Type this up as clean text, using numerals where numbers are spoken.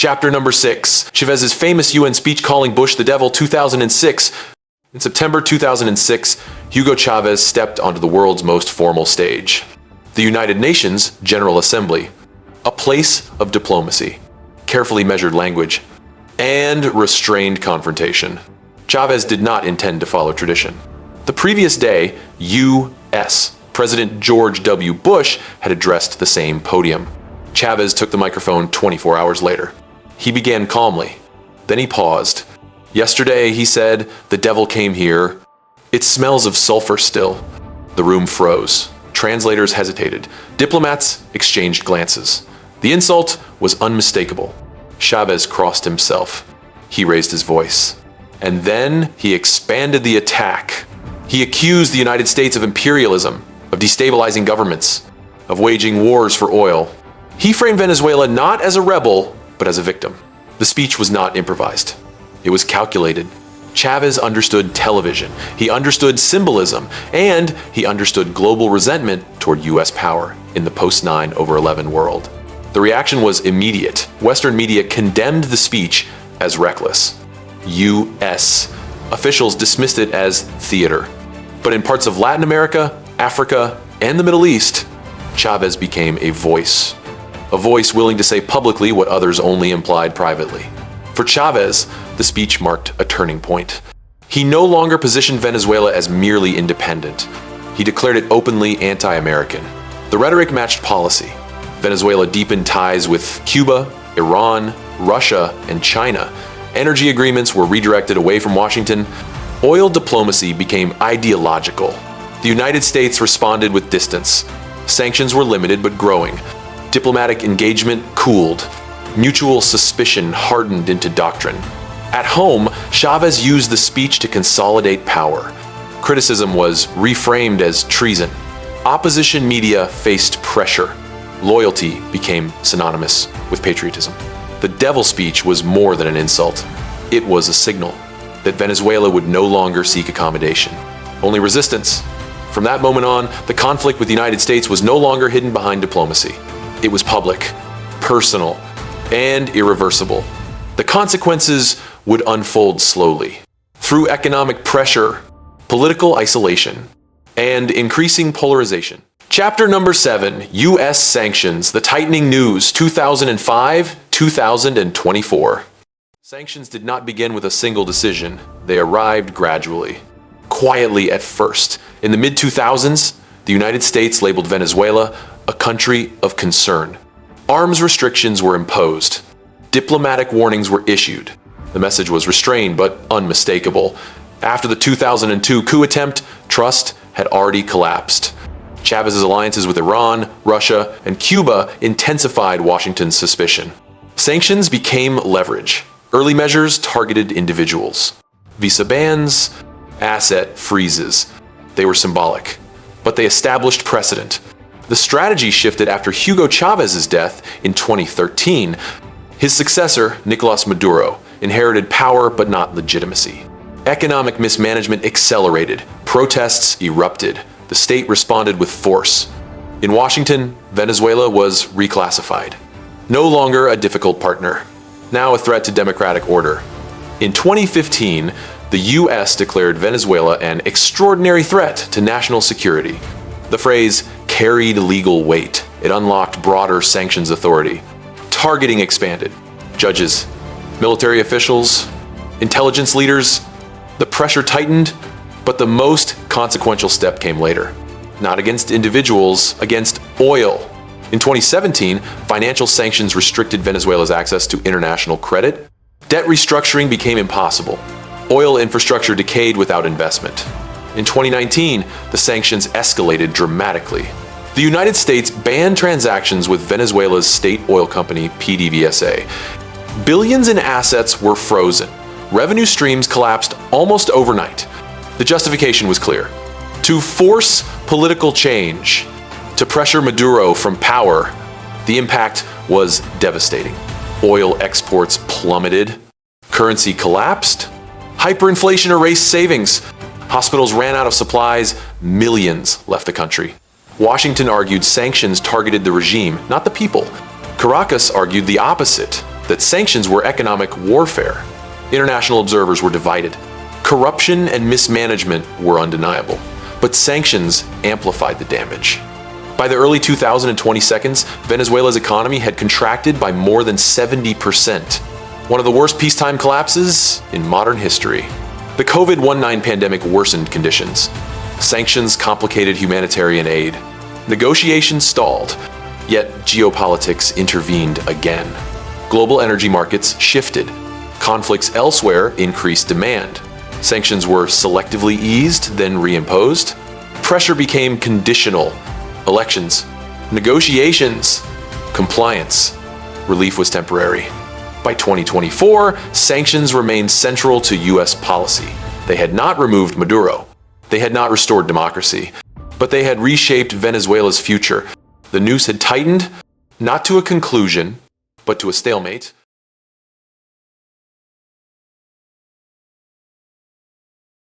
Chapter number 6. Chavez's famous UN speech calling Bush the devil, 2006. In September 2006, Hugo Chávez stepped onto the world's most formal stage, the United Nations General Assembly, a place of diplomacy, carefully measured language, and restrained confrontation. Chavez did not intend to follow tradition. The previous day, U.S. President George W. Bush had addressed the same podium. Chavez took the microphone 24 hours later. He began calmly. Then he paused. Yesterday, he said, the devil came here. It smells of sulfur still. The room froze. Translators hesitated. Diplomats exchanged glances. The insult was unmistakable. Chavez crossed himself. He raised his voice. And then he expanded the attack. He accused the United States of imperialism, of destabilizing governments, of waging wars for oil. He framed Venezuela not as a rebel, but as a victim. The speech was not improvised. It was calculated. Chavez understood television, he understood symbolism, and he understood global resentment toward U.S. power in the post-9/11 world. The reaction was immediate. Western media condemned the speech as reckless. U.S. officials dismissed it as theater. But in parts of Latin America, Africa, and the Middle East, Chavez became a voice willing to say publicly what others only implied privately. For Chavez, the speech marked a turning point. He no longer positioned Venezuela as merely independent. He declared it openly anti-American. The rhetoric matched policy. Venezuela deepened ties with Cuba, Iran, Russia, and China. Energy agreements were redirected away from Washington. Oil diplomacy became ideological. The United States responded with distance. Sanctions were limited but growing. Diplomatic engagement cooled. Mutual suspicion hardened into doctrine. At home, Chavez used the speech to consolidate power. Criticism was reframed as treason. Opposition media faced pressure. Loyalty became synonymous with patriotism. The devil speech was more than an insult. It was a signal that Venezuela would no longer seek accommodation, only resistance. From that moment on, the conflict with the United States was no longer hidden behind diplomacy. It was public, personal, and irreversible. The consequences would unfold slowly through economic pressure, political isolation, and increasing polarization. Chapter number 7, U.S. Sanctions, the tightening news, 2005-2024. Sanctions did not begin with a single decision. They arrived gradually, quietly at first. In the mid-2000s, the United States labeled Venezuela a country of concern. Arms restrictions were imposed. Diplomatic warnings were issued. The message was restrained but unmistakable. After the 2002 coup attempt, trust had already collapsed. Chavez's alliances with Iran, Russia, and Cuba intensified Washington's suspicion. Sanctions became leverage. Early measures targeted individuals. Visa bans, asset freezes. They were symbolic, but they established precedent. The strategy shifted after Hugo Chávez's death in 2013. His successor, Nicolás Maduro, inherited power but not legitimacy. Economic mismanagement accelerated. Protests erupted. The state responded with force. In Washington, Venezuela was reclassified. No longer a difficult partner, now a threat to democratic order. In 2015, the U.S. declared Venezuela an extraordinary threat to national security. The phrase carried legal weight. It unlocked broader sanctions authority. Targeting expanded. Judges, military officials, intelligence leaders. The pressure tightened, but the most consequential step came later. Not against individuals, against oil. In 2017, financial sanctions restricted Venezuela's access to international credit. Debt restructuring became impossible. Oil infrastructure decayed without investment. In 2019, the sanctions escalated dramatically. The United States banned transactions with Venezuela's state oil company, PDVSA. Billions in assets were frozen. Revenue streams collapsed almost overnight. The justification was clear: to force political change, to pressure Maduro from power. The impact was devastating. Oil exports plummeted, currency collapsed, hyperinflation erased savings, hospitals ran out of supplies, millions left the country. Washington argued sanctions targeted the regime, not the people. Caracas argued the opposite, that sanctions were economic warfare. International observers were divided. Corruption and mismanagement were undeniable, but sanctions amplified the damage. By the early 2022s, Venezuela's economy had contracted by more than 70%, one of the worst peacetime collapses in modern history. The COVID-19 pandemic worsened conditions. Sanctions complicated humanitarian aid. Negotiations stalled, yet geopolitics intervened again. Global energy markets shifted. Conflicts elsewhere increased demand. Sanctions were selectively eased, then reimposed. Pressure became conditional. Elections, negotiations, compliance. Relief was temporary. By 2024, sanctions remained central to US policy. They had not removed Maduro. They had not restored democracy. But they had reshaped Venezuela's future. The noose had tightened, not to a conclusion, but to a stalemate.